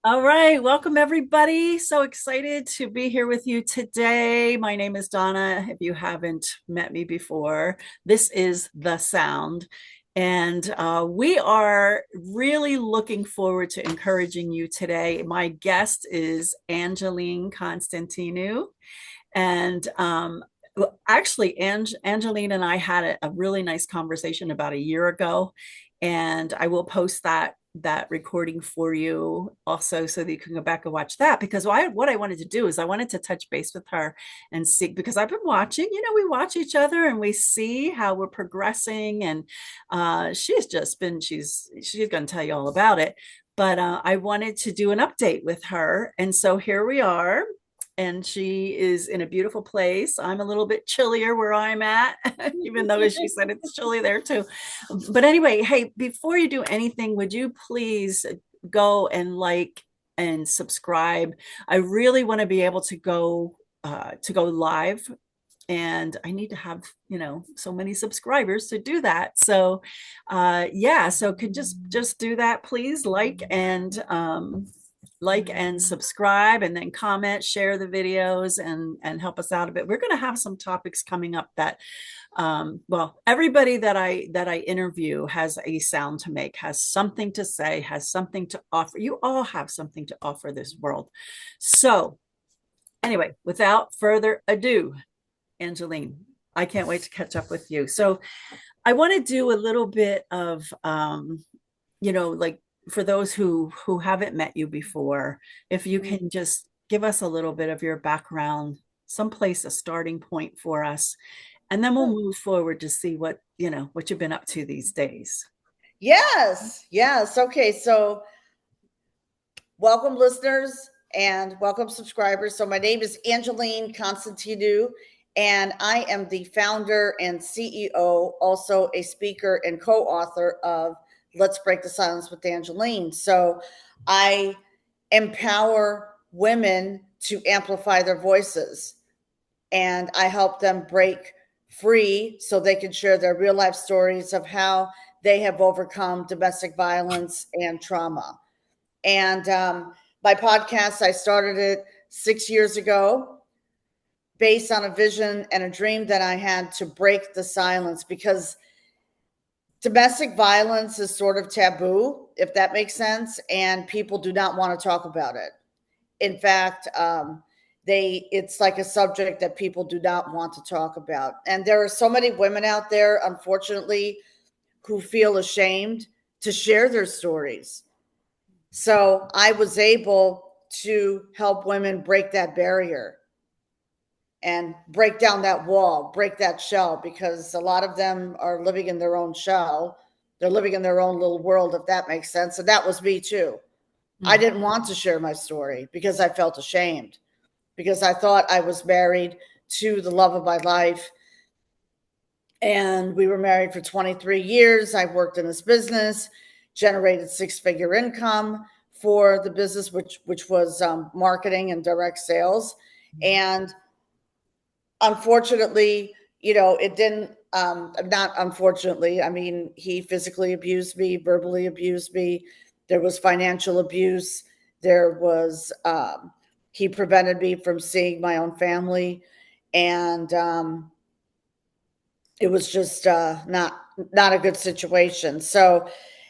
All right, welcome everybody. So excited to be here with you today. My name is Donna. If you haven't met me before, this is The Sound. And we are really looking forward to encouraging you today. My guest is Angeline Constantinou. And actually, Angeline and I had a really nice conversation about a year ago, and I will post that recording for you also so that you can go back and watch that because what I wanted to do is I wanted to touch base with her and see because I've been watching, we watch each other and we see how we're progressing and she's going to tell you all about it, but I wanted to do an update with her, and so here we are, and she is in a beautiful place. I'm a little bit chillier where I'm at, even though she said it's chilly there too. But anyway, hey, before you do anything, would you please go and like and subscribe? I really want to be able to go live, and I need to have, so many subscribers to do that. So yeah, so could just do that, please. Like and subscribe, and then comment, share the videos, and help us out a bit. We're going to have some topics coming up that well, everybody that I interview has a sound to make, has something to say, has something to offer. You all have something to offer this world. So anyway, without further ado, Angeline, I can't wait to catch up with you. So I want to do a little bit of like, for those who haven't met you before, if you can just give us a little bit of your background, someplace, a starting point for us, and then we'll move forward to see what you've been up to these days. Yes, yes. Okay, so welcome listeners and welcome subscribers. So my name is Angeline Constantinou, and I am the founder and CEO, also a speaker and co-author of Let's Break the Silence with Angeline. So I empower women to amplify their voices, and I help them break free so they can share their real life stories of how they have overcome domestic violence and trauma. And my podcast, I started it 6 years ago based on a vision and a dream that I had to break the silence, because domestic violence is sort of taboo, if that makes sense, and people do not want to talk about it. In fact, it's like a subject that people do not want to talk about. And there are so many women out there, unfortunately, who feel ashamed to share their stories. So I was able to help women break that barrier and break down that wall, break that shell, because a lot of them are living in their own shell. They're living in their own little world, if that makes sense. And that was me too. I Mm. didn't want to share my story because I felt ashamed, because I thought I was married to the love of my life. And we were married for 23 years. I worked in this business, generated six-figure income for the business, which was marketing and direct sales. And unfortunately, it didn't. Not unfortunately. I mean, he physically abused me, verbally abused me. There was financial abuse. There was he prevented me from seeing my own family, and it was just not a good situation. So,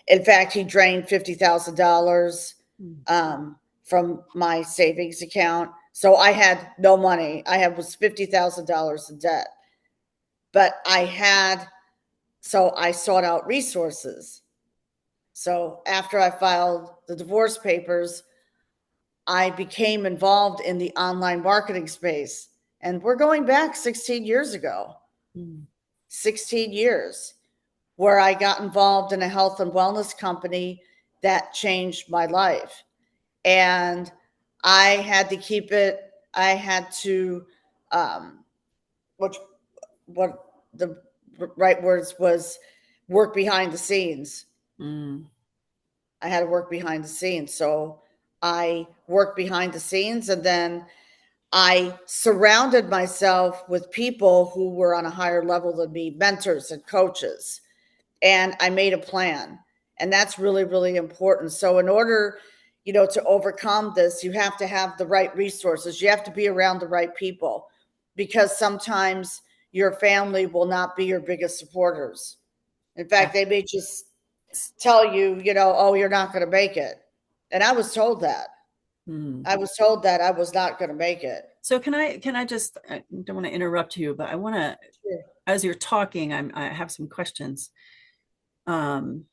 in fact, he drained $50,000 from my savings account. So I had no money. Was $50,000 in debt, but so I sought out resources. So after I filed the divorce papers, I became involved in the online marketing space, and we're going back 16 years ago. Mm. 16 years, where I got involved in a health and wellness company that changed my life. And I had to keep it, I had to, which, what the right words was, work behind the scenes. Mm. I had to work behind the scenes. So I worked behind the scenes, and then I surrounded myself with people who were on a higher level than me, mentors and coaches. And I made a plan. And that's really, really important. So, in order, to overcome this, you have to have the right resources. You have to be around the right people, because sometimes your family will not be your biggest supporters. In fact, they may just tell you, oh, you're not going to make it. And I was told that. Hmm. I was told that I was not going to make it. So can I just, I don't want to interrupt you, but I want to, Sure. as you're talking, I have some questions. Um,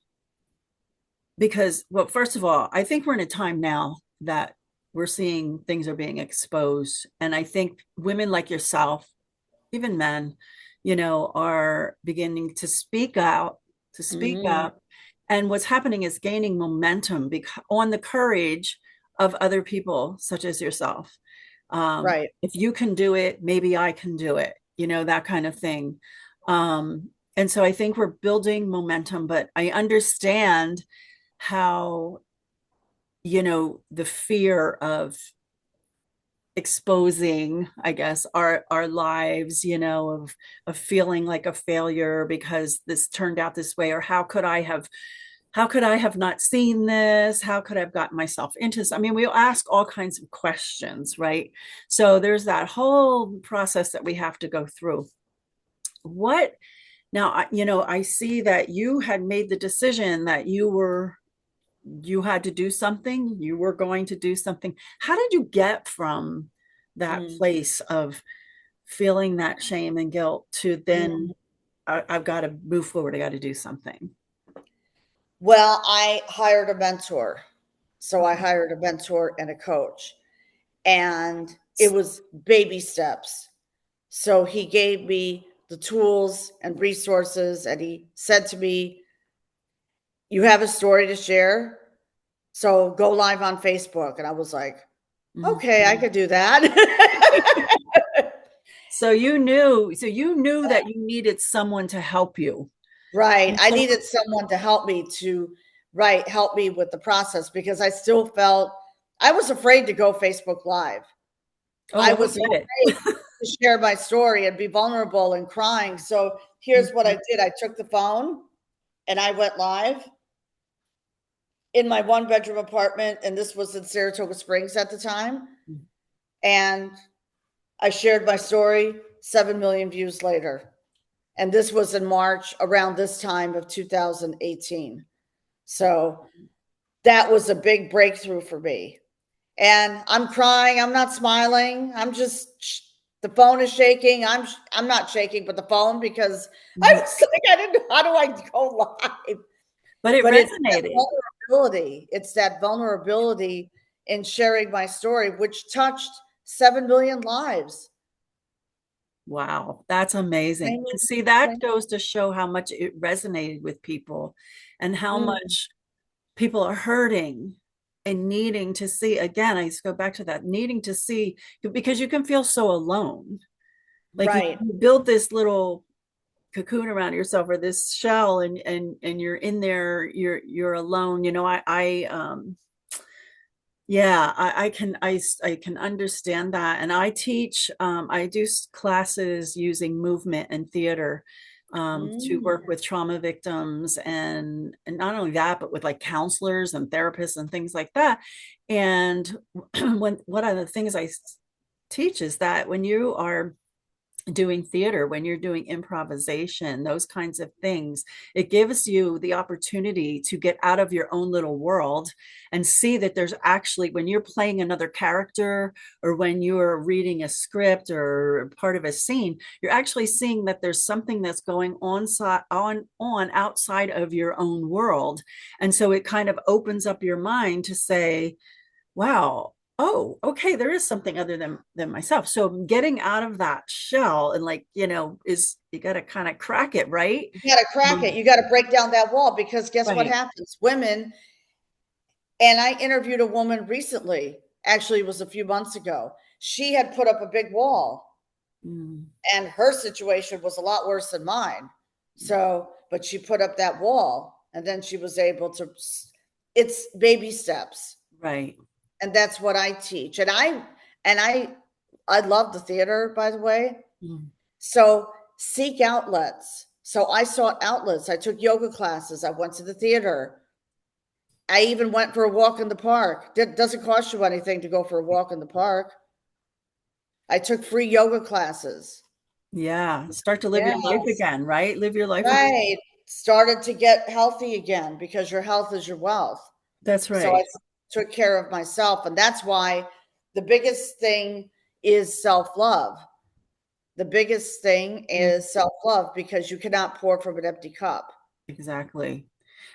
because, well, first of all, I think we're in a time now that we're seeing things are being exposed. And I think women like yourself, even men, are beginning to speak out, to speak Mm, up. And what's happening is gaining momentum on the courage of other people, such as yourself. right. If you can do it, maybe I can do it, that kind of thing. And so I think we're building momentum, but I understand how, the fear of exposing, I guess, our lives, of feeling like a failure because this turned out this way, or how could I have not seen this? How could I have gotten myself into this? I mean, we'll ask all kinds of questions, right? So there's that whole process that we have to go through. What now, I see that you had made the decision that you had to do something, you were going to do something. How did you get from that Mm, place of feeling that shame and guilt to mm. then I've got to move forward, I got to do something? Well, I hired a mentor. So I hired a mentor and a coach, and it was baby steps. So he gave me the tools and resources, and he said to me, "You have a story to share. So go live on Facebook." And I was like, Mhm. "Okay, I could do that." So you knew that you needed someone to help you. Right. I needed someone to help me help me with the process, because I still felt I was afraid to go Facebook Live. I Oh, I was get it. afraid to share my story and be vulnerable and crying. So here's what I Mhm. did. I took the phone and I went live in my one bedroom apartment. And this was in Saratoga Springs at the time. And I shared my story, 7 million views later. And this was in March, around this time of 2018. So that was a big breakthrough for me. And I'm crying. I'm not smiling. The phone is shaking. I'm not shaking, but the phone, because I Mhm. was like, I didn't know, how do I go live? But it But resonated. it's that vulnerability in sharing my story, which touched 7 million lives. Wow, that's amazing. And see, that goes to show how much it resonated with people and how Mm, much people are hurting and needing to see. Again, I just go back to that, needing to see, because you can feel so alone. Like right. you build this little cocoon around yourself, or this shell, and you're in there, you're alone. I yeah, I can understand that. And I do classes using movement and theater, to Mm, work with trauma victims, and not only that, but with like counselors and therapists and things like that. And one of the things I teach is that when you are doing theater, when you're doing improvisation, those kinds of things, it gives you the opportunity to get out of your own little world and see that there's actually, when you're playing another character, or when you're reading a script or part of a scene, you're actually seeing that there's something that's going on outside of your own world. And so it kind of opens up your mind to say, wow, oh, okay, there is something other than myself. So getting out of that shell, and like, is, you got to kind of crack it, right? you got to crack it. um, You got to break down that wall, because guess what right. happens? Women, and I interviewed a woman recently, actually, it was a few months ago. She had put up a big wall, Mm, and her situation was a lot worse than mine. So, but she put up that wall, and then she was able to, it's baby steps. right. And that's what I teach. And I love the theater, by the way. Mm, So seek outlets. So I sought outlets. I took yoga classes. I went to the theater. I even went for a walk in the park. It doesn't cost you anything to go for a walk in the park. I took free yoga classes. Yeah. Start to live your life Yes, again, right? Live your life again. right. Started to get healthy again because your health is your wealth. That's So I right. took care of myself. And that's why the biggest thing is self love. The biggest thing Mm, is self love because you cannot pour from an empty cup. exactly.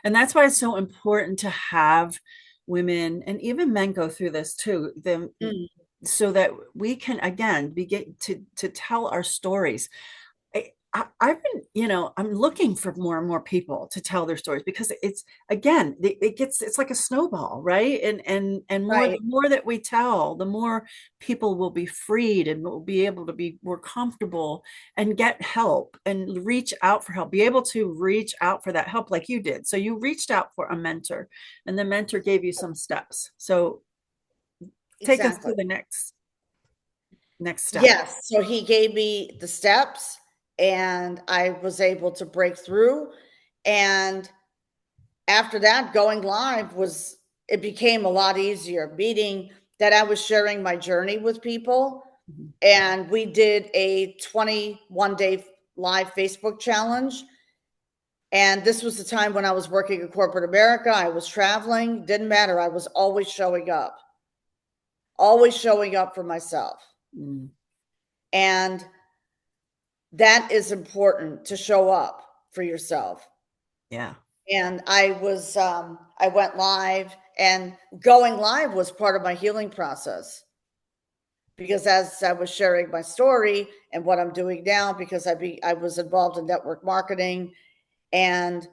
And that's why it's so important to have women and even men go through this too, them, Mm. so that we can again begin to tell our stories. I've been, I'm looking for more and more people to tell their stories because it's again, it's like a snowball, right? And more the Right. more that we tell, the more people will be freed and will be able to be more comfortable and get help and reach out for help, be able to reach out for that help like you did. So you reached out for a mentor and the mentor gave you some steps. So take us Exactly. to the next step. Yes. So he gave me the steps and I was able to break through. And after that, going live it became a lot easier, meaning that I was sharing my journey with people. Mhm. And we did a 21-day live Facebook challenge. And this was the time when I was working in corporate America. I was traveling, didn't matter. I was always showing up for myself. Mm, And that is important to show up for yourself. yeah. And I went live, and going live was part of my healing process because as I was sharing my story and what I'm doing now, because I was involved in network marketing, and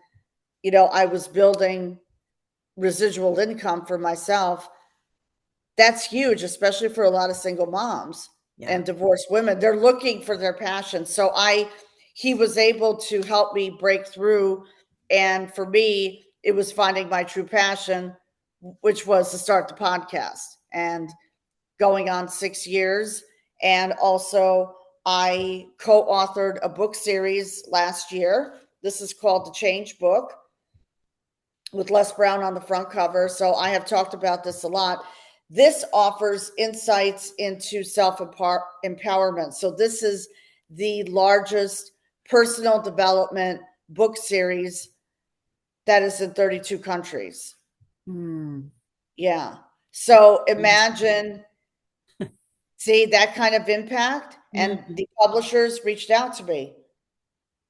I was building residual income for myself. That's huge, especially for a lot of single moms Yeah. and divorced women. They're looking for their passion. So he was able to help me break through. And for me, it was finding my true passion, which was to start the podcast and going on 6 years. And also, I co authored a book series last year. This is called The Change Book with Les Brown on the front cover. So I have talked about this a lot. This offers insights into self empowerment. So this is the largest personal development book series that is in 32 countries. Mm. Yeah. So imagine, see that kind of impact. And Mhm. the publishers reached out to me.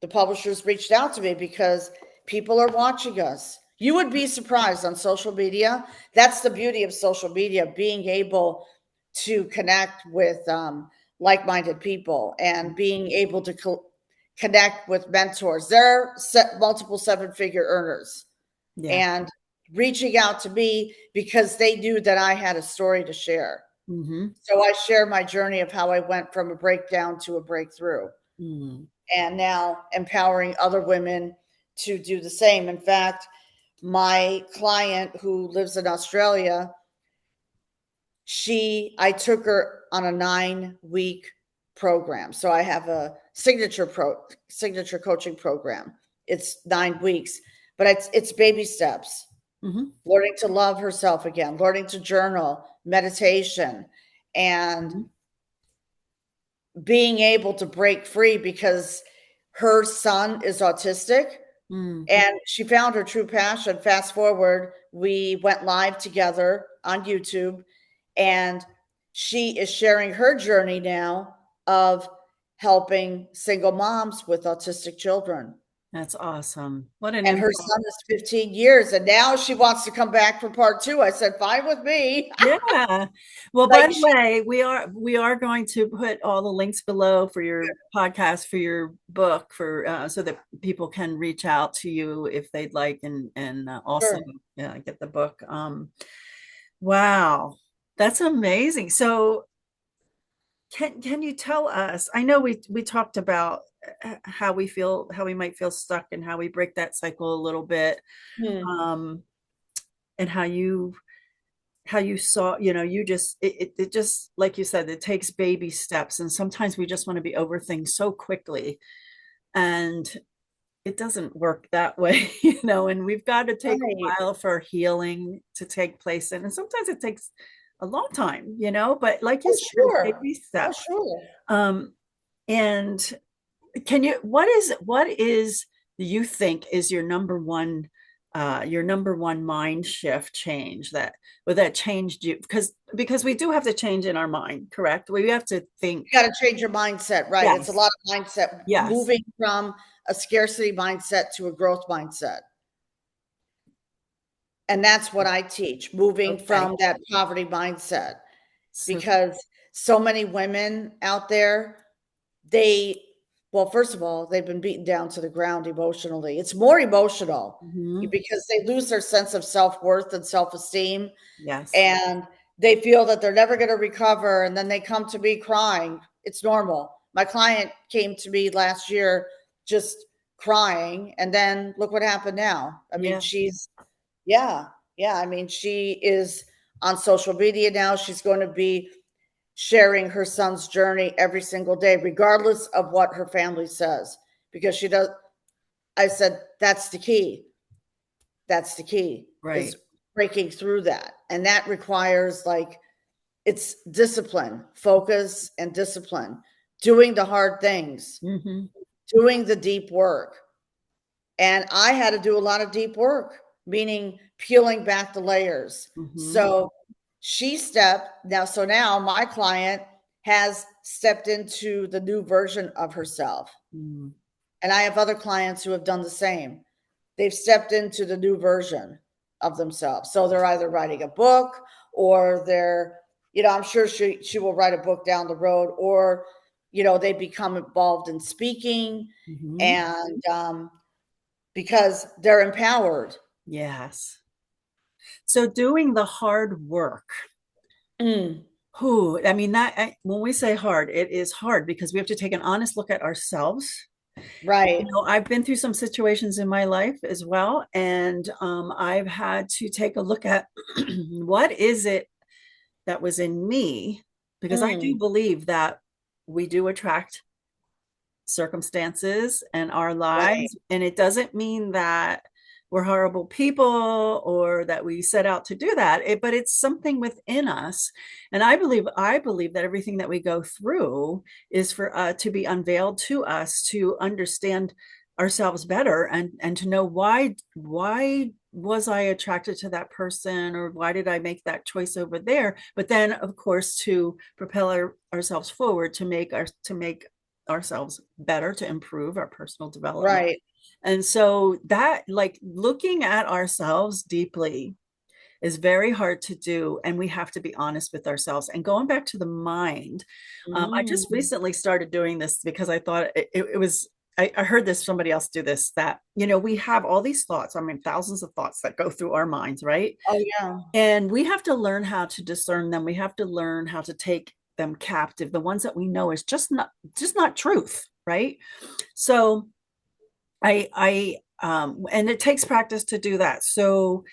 The publishers reached out to me because people are watching us. You would be surprised on social media. That's the beauty of social media, being able to connect with like minded people and being able to connect with mentors. They're multiple seven-figure earners Yeah. and reaching out to me because they knew that I had a story to share. Hmm. So I share my journey of how I went from a breakdown to a breakthrough, Mm. and now empowering other women to do the same. In fact, my client who lives in Australia, I took her on a 9-week program. So I have a signature coaching program. It's 9 weeks, but it's baby steps. Hmm. Learning to love herself again, learning to journal, meditation, and Hmm. being able to break free because her son is autistic Mm. and she found her true passion. Fast forward, we went live together on YouTube, and she is sharing her journey now of helping single moms with autistic children. That's awesome. What an And her impact. son is 15 years, and now she wants to come back for part two. I said, fine with me. Yeah. Well, by Like, the way, we are going to put all the links below for your podcast, for your book, for so that people can reach out to you if they'd like, and also sure. get the book. Wow, that's amazing. So can you tell us? I know we talked about how we feel, how we might feel stuck, and how we break that cycle a little bit, Hmm. um, and how you saw, you just it just like you said, it takes baby steps, and sometimes we just want to be over things so quickly, and it doesn't work that way, you know, and we've got to take a Right. while for healing to take place. And sometimes it takes a long time, you know, but like you Oh, said, sure. baby Oh, steps. sure. Um, and can you, what is, do you think is your number one mind shift change that, or that changed you? Because we do have to change in our mind, correct? We have to think. You got to change your mindset, right? It's a Yes. lot of mindset, Yes. moving from a scarcity mindset to a growth mindset. And that's what I teach, moving Okay. from that poverty mindset, So, because so many women out there, they, well, first of all, they've been beaten down to the ground emotionally. It's more emotional mhm, because they lose their sense of self-worth and self-esteem, yes. and they feel that they're never going to recover, and then they come to me crying. It's normal. My client came to me last year just crying, and then look what happened now. I mean, Yeah. she's, yeah, yeah, I mean, she is on social media now. She's going to be sharing her son's journey every single day, regardless of what her family says, because she does. I said, that's the key. That's the key, is Right. breaking through that. And that requires, like, it's discipline, focus and discipline, doing the hard things, Hmm. doing the deep work. And I had to do a lot of deep work, meaning peeling back the layers. Hmm. So she stepped now. So now my client has stepped into the new version of herself. Mm. And I have other clients who have done the same. They've stepped into the new version of themselves. So they're either writing a book, or they're, I'm sure she will write a book down the road, or, they become involved in speaking, Hmm. and because they're empowered. Yes. So doing the hard work. Mm, Who, I mean, when we say hard, it is hard because we have to take an honest look at ourselves. You right. know, I've been through some situations in my life as well, and I've had to take a look at what is it that was in me, because I do Mm, believe that we do attract circumstances and our right. lives. And it doesn't mean that we're horrible people or that we set out to do that. But it's something within us. And I believe that everything that we go through is for to be unveiled to us, to understand ourselves better, and to know why was I attracted to that person, or why did I make that choice over there. But then, of course, to propel ourselves forward, to make ourselves better, to improve our personal development. Right. And so that, like, looking at ourselves deeply is very hard to do. And we have to be honest with ourselves. And going back to the mind, I just Mm, recently started doing this because I thought it was, I heard this, somebody else do this, that, we have all these thoughts. I mean, thousands of thoughts that go through our minds, right? oh yeah. And we have to learn how to discern them. We have to learn how to take them captive. The ones that we know is just not truth, right? So and it takes practice to do that. So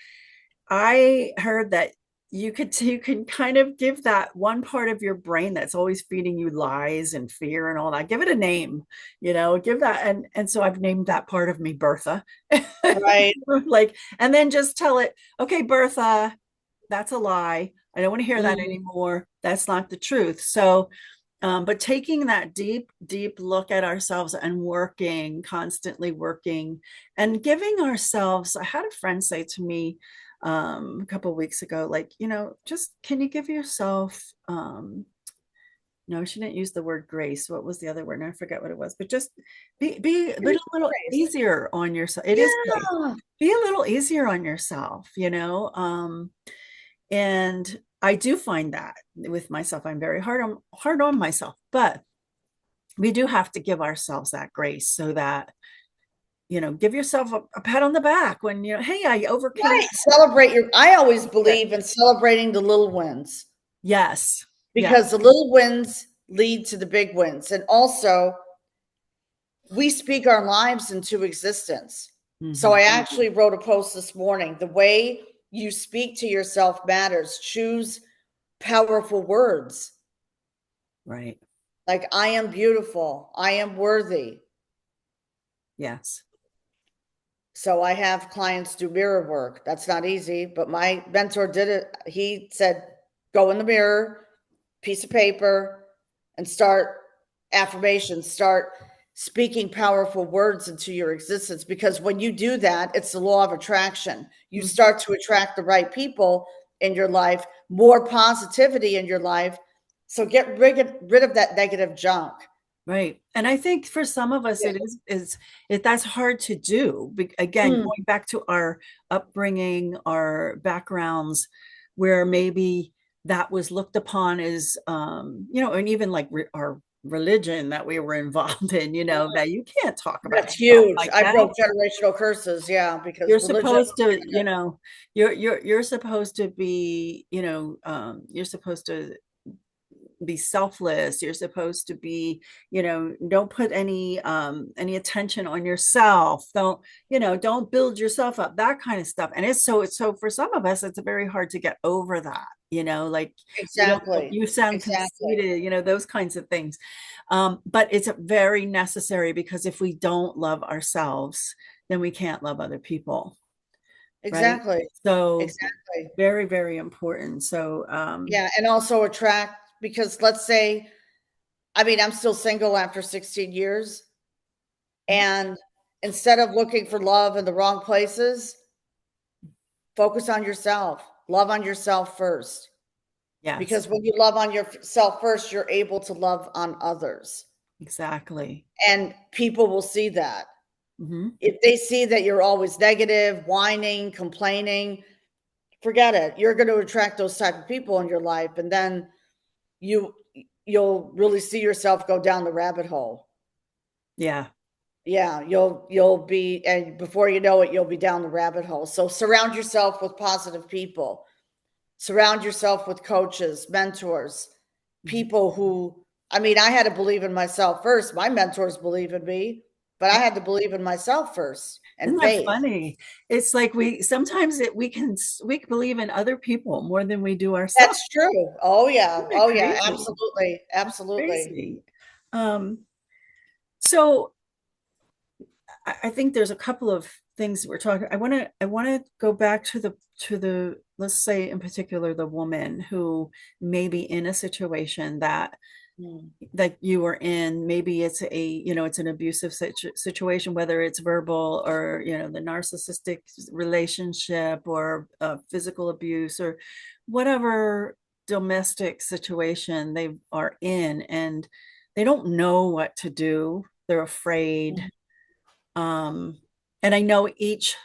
I heard that you can kind of give that one part of your brain that's always feeding you lies and fear and all that, give it a name, give that. And so I've named that part of me Bertha. Right. Like, and then just tell it, okay, Bertha, that's a lie. I don't want to hear that Mm, anymore. That's not the truth. So but taking that deep, deep look at ourselves and constantly working, and giving ourselves. I had a friend say to me a couple of weeks ago, like, just, can you give yourself, no, she didn't use the word grace. What was the other word? And I forget what it was, but just be a give little, yourself little grace. easier on yourself. It is grace. Yeah. Be a little easier on yourself, and I do find that with myself, I'm very hard on myself, but we do have to give ourselves that grace, so that, give yourself a pat on the back when, hey, I overcame. Right. Celebrate your, I always It. believe in celebrating the little wins, Yes. Yeah. because the little wins lead to the big wins. And also, we speak our lives into existence. So Hmm. I actually wrote a post this morning. The way you speak to yourself matters. Choose powerful words, Right. like, I am beautiful, I am worthy. Yes. So I have clients do mirror work. That's not easy, but my mentor did it. He said, go in the mirror, piece of paper, and start affirmations, start speaking powerful words into your existence. Because when you do that, it's the law of attraction. You Mhm. start to attract the right people in your life, more positivity in your life. So get rid of that negative junk. Right. And I think for some of us, Yeah. that's hard to do. Again, Mm, going back to our upbringing, our backgrounds, where maybe that was looked upon as, and even like our religion that we were involved in, that you can't talk about that's yourself huge. like I that. broke generational curses. Yeah, because You're religion. supposed to, you're supposed to be, you're supposed to be selfless. You're supposed to be, don't put any attention on yourself. Don't build yourself up, that kind of stuff. And it's so for some of us it's very hard to get over that, like Exactly. you sound Exactly. conceited, those kinds of things. But it's very necessary, because if we don't love ourselves, then we can't love other people, right? Exactly. So Exactly. very, very important. So Yeah, and also attract, because let's say, I mean, I'm still single after 16 years, and instead of looking for love in the wrong places, focus on yourself. Love on yourself first. yes, Because when you love on yourself first, you're able to love on others. exactly. And people will see that. Hmm. If they see that you're always negative, whining, complaining, forget it. You're going to attract those type of people in your life, and then you you'll really see yourself go down the rabbit hole. Yeah. Yeah, you'll be, and before you know it, you'll be down the rabbit hole. So surround yourself with positive people. Surround yourself with coaches, mentors, Mhm. people who, I mean, I had to believe in myself first. My mentors believe in me, but I had to believe in myself first, and Isn't that faith. funny? It's like we sometimes we believe in other people more than we do ourselves. That's true. Oh yeah. Isn't that Oh yeah, crazy? absolutely. That's Absolutely. crazy. Um, so I think there's a couple of things we're talking. I want to go back to the let's say in particular the woman who may be in a situation Mm, that you are in. Maybe it's an abusive situation, whether it's verbal or the narcissistic relationship, or physical abuse, or whatever domestic situation they are in, and they don't know what to do. They're afraid. mm. um and I know each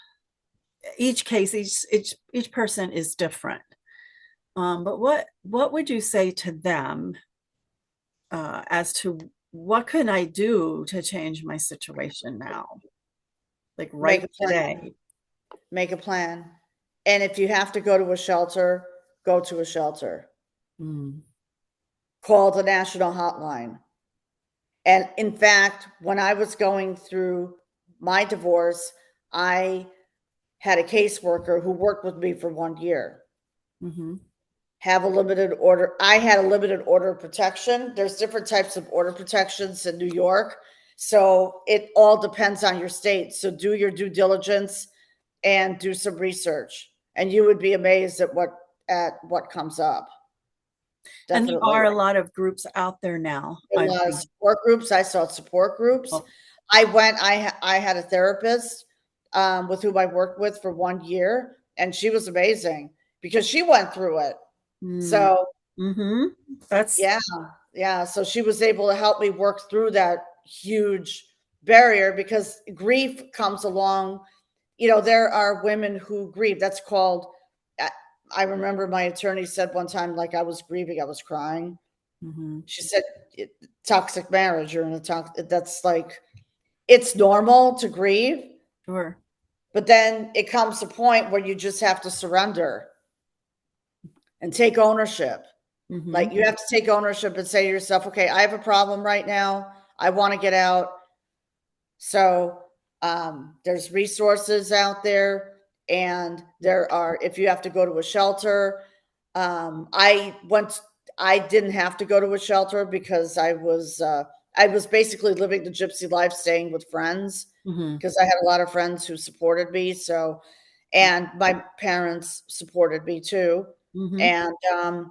case, each person is different. But what would you say to them, as to what can I do to change my situation now, like Make right a plan. today? Make a plan. And if you have to go to a shelter, go to a shelter. Mm. Call the national hotline. And in fact, when I was going through my divorce, I had a caseworker who worked with me for 1 year. Hmm. Have a limited order. I had a limited order of protection. There's different types of order protections in New York. So it all depends on your state. So do your due diligence and do some research. And you would be amazed at what comes up. And there Definitely. are a lot of groups out there now. A lot of support groups. I saw support groups. Oh, I had a therapist with whom I worked with for 1 year, and she was amazing because she went through it. mm, So mm-hmm. That's yeah, yeah. So she was able to help me work through that huge barrier, because grief comes along. There are women who grieve. That's called, I I remember my attorney said one time, like, I was grieving, I was crying. hmm. She said, toxic marriage, you're in a toxic, that's like, it's normal to grieve, Sure. but then it comes a point where you just have to surrender and take ownership. Hmm. Like, you have to take ownership and say to yourself, okay, I have a problem right now. I want to get out. So there's resources out there, and there are, if you have to go to a shelter, I didn't have to go to a shelter because I was basically living the gypsy life, staying with friends Mm-hmm. because I had a lot of friends who supported me. So, and my parents supported me too. Mm-hmm. And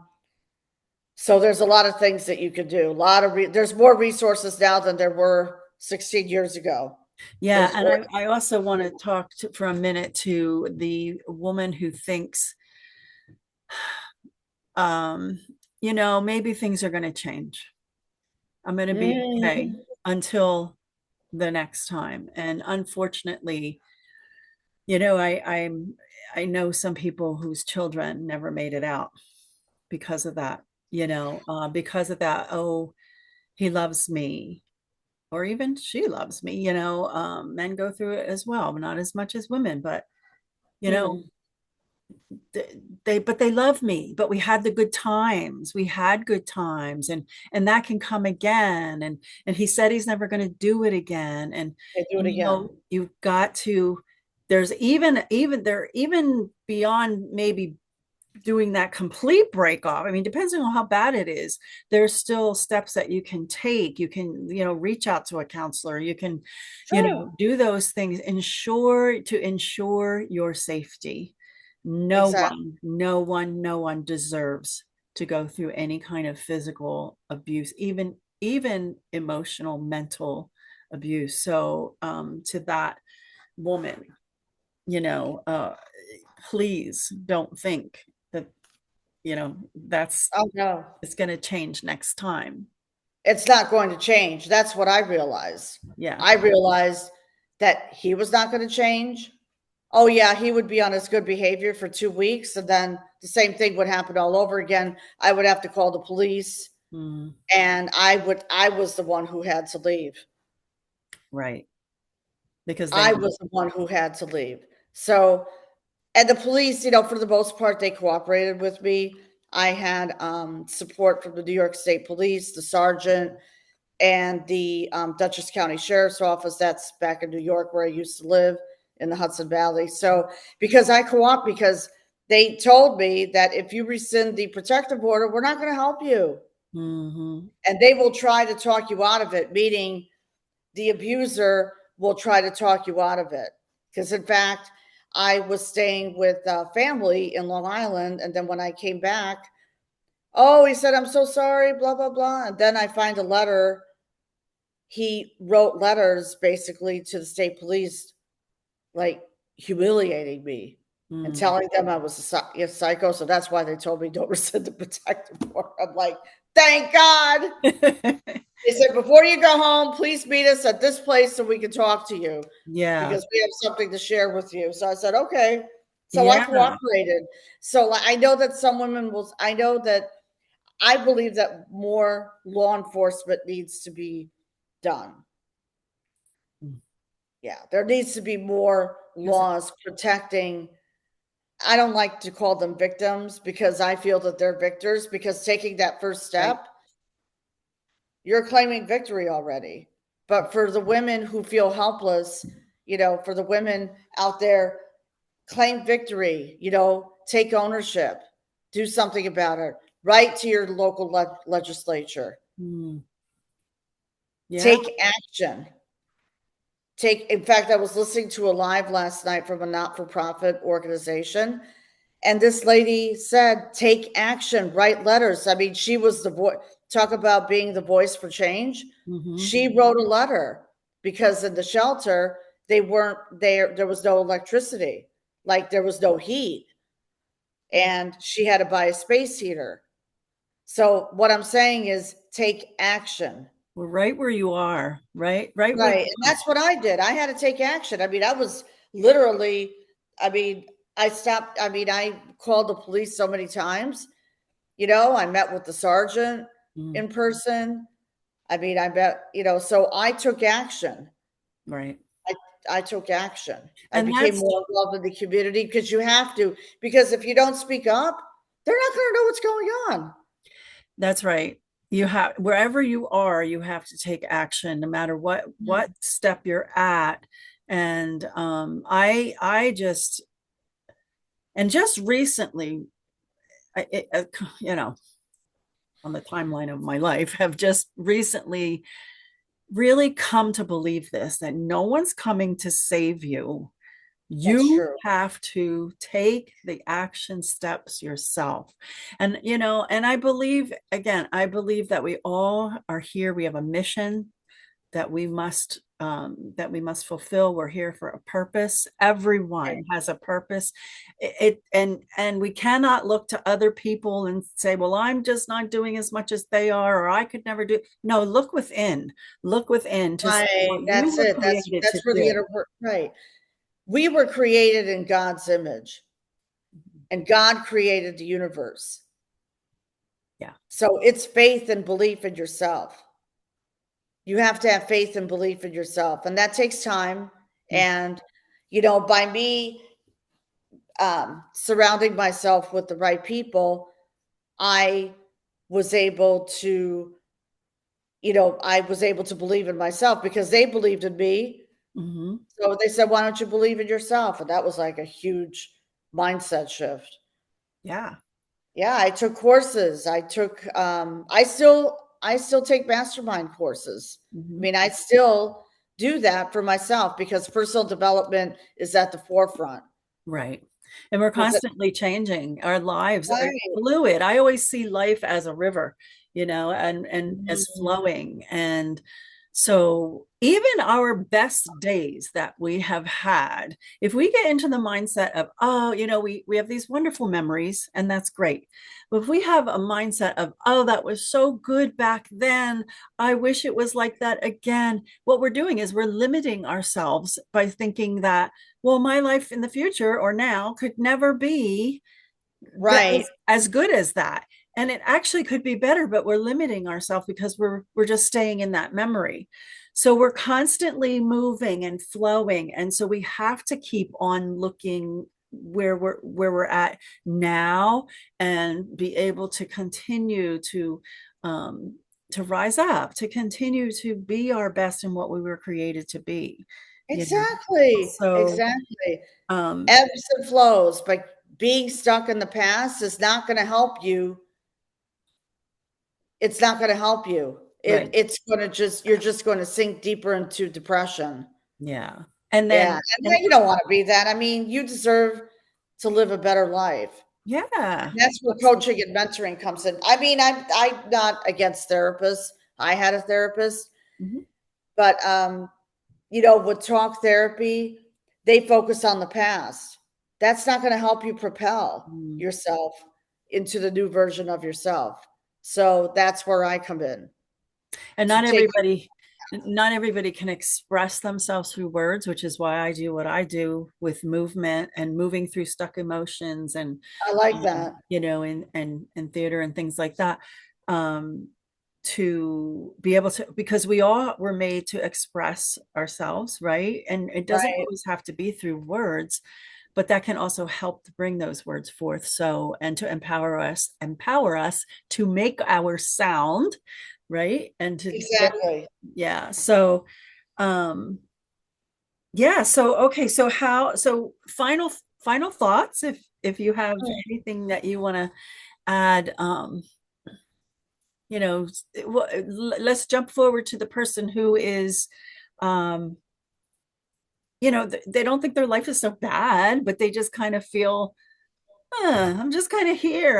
so there's a lot of things that you could do. A lot of there's more resources now than there were 16 years ago. Yeah, There's and I also want to talk for a minute to the woman who thinks, um, maybe things are going to change. I'm going to be okay Mhm. until the next time. And unfortunately, I know some people whose children never made it out because of that. Because of that. Oh, he loves me, or even she loves me. Men go through it as well, not as much as women, but you know Hmm. they love me, but we had good times, and that can come again, and he said he's never going to do it again, They do it and again. you've got to, there's even beyond maybe doing that complete break off. I mean, depending on how bad it is, there's still steps that you can take. You can, reach out to a counselor. You can, Sure. do those things, ensure your safety. No Exactly. one, no one, no one deserves to go through any kind of physical abuse, even emotional, mental abuse. So, to that woman, you know, uh, please don't think that that's Oh no. it's going to change next time. It's not going to change. That's what I realized. Yeah. I realized that he was not going to change. Oh yeah, he would be on his good behavior for 2 weeks, and then the same thing would happen all over again. I would have to call the police, Mm, and I was the one who had to leave. right. Because they I was the one who had to leave. So, and the police, for the most part, they cooperated with me. I had support from the New York State Police, the sergeant, and the Dutchess County Sheriff's Office. That's back in New York where I used to live in the Hudson Valley. So because they told me that if you rescind the protective order, we're not going to help you, hmm and they will try to talk you out of it. Meaning, the abuser will try to talk you out of it. Because in fact, I was staying with family in Long Island, and then when I came back, oh, he said, "I'm so sorry," blah blah blah, and then I find a letter. He wrote letters basically to the state police, like humiliating me and mm. telling them I was a psycho. So that's why they told me don't rescind the protective order. I'm like, thank God. They said, before you go home, please meet us at this place so we can talk to you Yeah. because we have something to share with you. So I said, okay. So I Yeah. cooperated. So I know that some women will, I know that I believe that more law enforcement needs to be done. Yeah, there needs to be more Because laws protecting. I don't like to call them victims because I feel that they're victors because taking that first right. step, you're claiming victory already. But for the women who feel helpless, for the women out there, claim victory, take ownership, do something about it, write to your local legislature, Mm. Yeah. take action. In fact, I was listening to a live last night from a not for profit organization. And this lady said, take action, write letters. I mean, she was the voice, talk about being the voice for change. hmm She wrote a letter because in the shelter, they weren't there, there was no electricity, like there was no heat. And she had to buy a space heater. So, what I'm saying is take action. Well, right where you are, right where Right, you and that's what I did. I had to take action. I mean, I was literally, I mean, I called the police so many times. I met with the sergeant mm, in person. I mean, I met, so I took action. right. I I took action. I And became that's more involved in the community because you have to, because if you don't speak up, they're not going to know what's going on. that's right. You have, wherever you are, you have to take action, no matter what step you're at. And I just recently, I, it, on the timeline of my life, have just recently really come to believe this, that no one's coming to save you. That's You true. have to take the action steps yourself. And, and I believe, again, I believe that we all are here. We have a mission that we must fulfill. We're here for a purpose. Right. Everyone has a purpose. And we cannot look to other people and say, well, I'm just not doing as much as they are, or I could never do. No, look within. Look within to see Right. what you That's were it. created to That's where the do. inner work. Right. We were created in God's image, and God created the universe. Yeah. So it's faith and belief in yourself. You have to have faith and belief in yourself, and that takes time. And by me surrounding myself with the right people, I was able to, I was able to believe in myself because they believed in me. Mm-hmm. So they said, "Why don't you believe in yourself?" And that was like a huge mindset shift. Yeah. Yeah, I took courses. I still take mastermind courses. I Mm-hmm. mean, I still do that for myself because personal development is at the forefront. Right. And we're Because it, constantly changing. Our lives are right. fluid. I always see life as a river, and as Mhm. flowing. And so even our best days that we have had, if we get into the mindset of, oh, we have these wonderful memories, and that's great. But if we have a mindset of, oh, that was so good back then, I wish it was like that again, what we're doing is we're limiting ourselves by thinking that, well, my life in the future or now could never be Right. as good as that. And it actually could be better, but we're limiting ourselves because we're just staying in that memory. So we're constantly moving and flowing. And so we have to keep on looking where we're at now, and be able to continue to rise up, to continue to be our best in what we were created to be, you know. Exactly. So Exactly. um, Ebbs and flows, but being stuck in the past is not going to help you. It's not going to help you. right. It's going to you're just going to sink deeper into depression. Yeah. And Yeah. then, And and you don't want to be that. I mean, you deserve to live a better life. yeah, And that's where coaching absolutely. and mentoring comes in. I mean, I'm not against therapists. I had a therapist, Mhm. but with talk therapy, they focus on the past. That's not going to help you propel Mm. yourself into the new version of yourself. So that's where I come in And to take you. not everybody can express themselves through words, which is why I do what I do with movement and moving through stuck emotions, and I like that. in theater and things like that. Um, to be able to, because we all were made to express ourselves, right? And it doesn't Right. always have to be through words, but that can also help to bring those words forth. So, and to empower us to make our sound, right? And to get, Exactly. yeah. So, um, yeah. So, okay. So final thoughts, if you have anything that you want to add, you know, let's jump forward to the person who is, um, they don't think their life is so bad, but they just kind of feel, I'm just kind of here.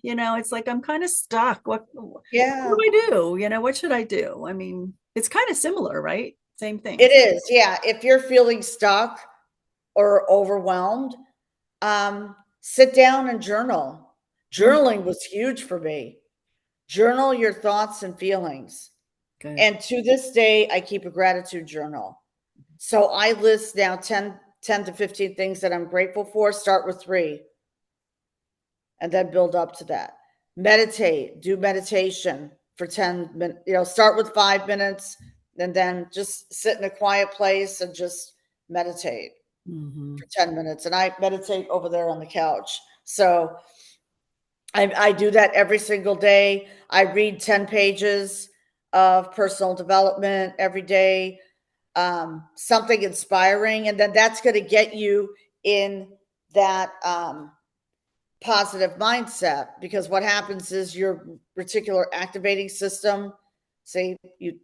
It's like I'm kind of stuck. What do Yeah, I do? What should I do? I mean, it's kind of similar, right? Same it thing. is. Yeah. If you're feeling stuck or overwhelmed, sit down and journal. Mm, Journaling was huge for me. Journal your thoughts and feelings. good. And to this day, I keep a gratitude journal. So I list now 10 to 15 things that I'm grateful for. Start with three and then build up to that. Meditate, do meditation for 10 minutes, start with 5 minutes and then just sit in a quiet place and just meditate Hmm. for 10 minutes. And I meditate over there on the couch. So I do that every single day. I read 10 pages of personal development every day, something inspiring. And then that's going to get you in that positive mindset because what happens is your reticular activating system, say you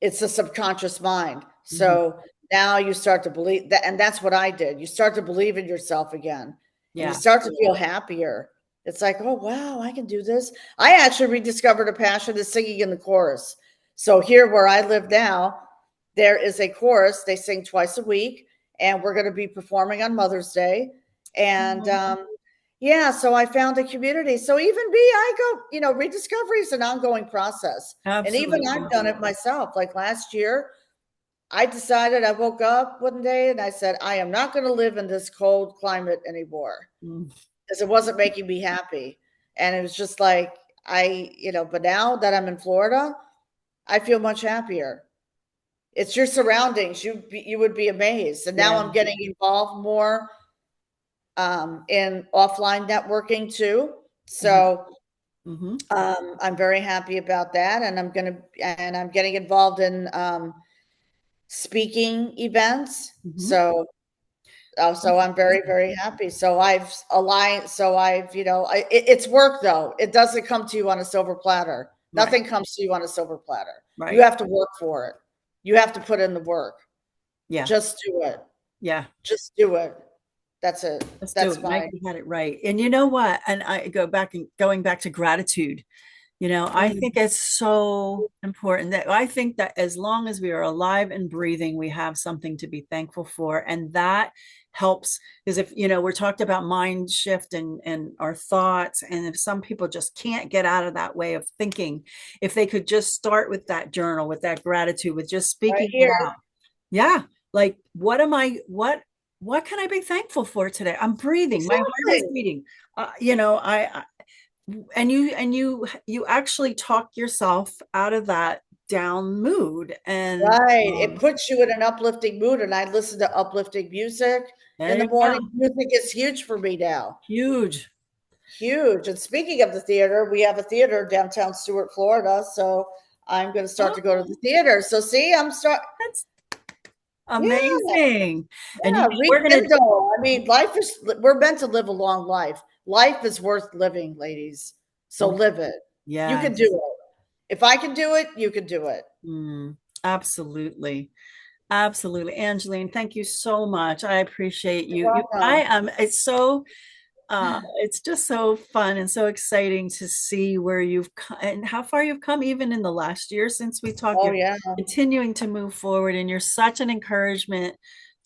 it's the subconscious mind. Mhm. So now you start to believe that, and that's what I did. You start to believe in yourself again, and you Yeah. start to feel happier. It's like, oh wow, I can do this. I actually rediscovered a passion is singing in the chorus. So here where I live now, there is a chorus. They sing twice a week, and we're going to be performing on Mother's Day. And yeah, so I found a community. So even me, I go, rediscovery is an ongoing process. And even I've Absolutely. done it myself. Like last year, I decided I woke up one day and I said, I am not going to live in this cold climate anymore Mm. because it wasn't making me happy. And it was just like, but now that I'm in Florida, I feel much happier. It's your surroundings. You would be amazed. And now Yeah. I'm getting involved more in offline networking too. Mhm. So Mhm. I'm very happy about that, and I'm getting involved in speaking events. Mhm. So I'm very, very happy. So I've aligned. So it's work though. It doesn't come to you on a silver platter. Right. Nothing comes to you on a silver platter. You Right. have to work for it. You have to put in the work. Yeah. Just do it. Yeah. Just do it. That's it. Let's do That's it. Mike, fine. you had it right. And you know what? And I go back and going back to gratitude. I Mm, think it's so important that I think that as long as we are alive and breathing, we have something to be thankful for. And that helps because if, we're talked about mind shift and our thoughts. And if some people just can't get out of that way of thinking, if they could just start with that journal, with that gratitude, with just right speaking it here. out. Yeah. Like, what can I be thankful for today? I'm breathing. My heart is Exactly. beating. I and you actually talk yourself out of that down mood and Right. It puts you in an uplifting mood, and I listen to uplifting music there in the you morning. go. Music is huge for me now. Huge. Huge. And speaking of the theater, we have a theater downtown Stuart, Florida. So I'm going to start to go to Oh, the theater. So see, that's yeah, amazing. And yeah, we're gonna rekindle. I mean, we're meant to live a long life. Life is worth living, ladies. So oh live it. You can do yes. it. If I can do it, you can do it. Mm, absolutely. Absolutely. Angeline, thank you so much. I appreciate You're you. I welcome. am it's just so fun and so exciting to see where you've come and how far you've come even in the last year since we talked. Oh, You're yeah. continuing to move forward and you're such an encouragement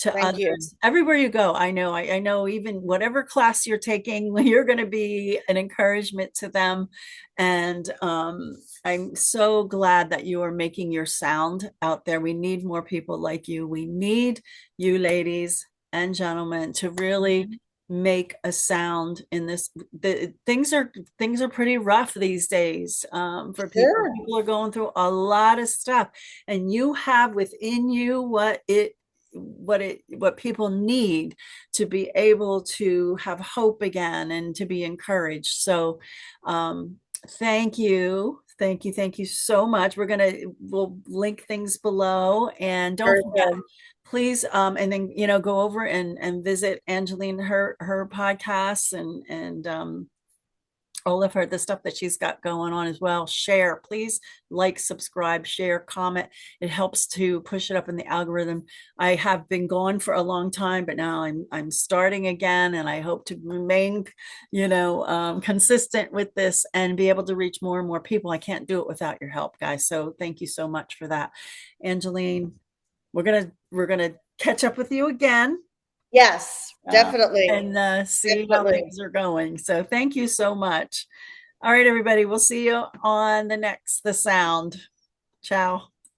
to Thank you. others everywhere you go. I know even whatever class you're taking, you're going to be an encouragement to them. And I'm so glad that you are making your sound out there. We need more people like you. We need you ladies and gentlemen to really Mhm. make a sound in this. Things are pretty rough these days, for people. Sure. People are going through a lot of stuff, and you have within you what people need to be able to have hope again and to be encouraged. So thank you so much. We'll link things below, and don't Very forget, good. please, and then go over and visit Angeline, her podcasts, and all of her the stuff that she's got going on as well. Share, please, like, subscribe, share, comment. It helps to push it up in the algorithm. I have been gone for a long time, but now I'm starting again, and I hope to remain consistent with this and be able to reach more and more people. I can't do it without your help, guys, so thank you so much for that. Angeline, we're gonna catch up with you again, Yes, definitely. and see how Definitely. things are going. So thank you so much. All right, everybody. We'll see you on the sound. Ciao.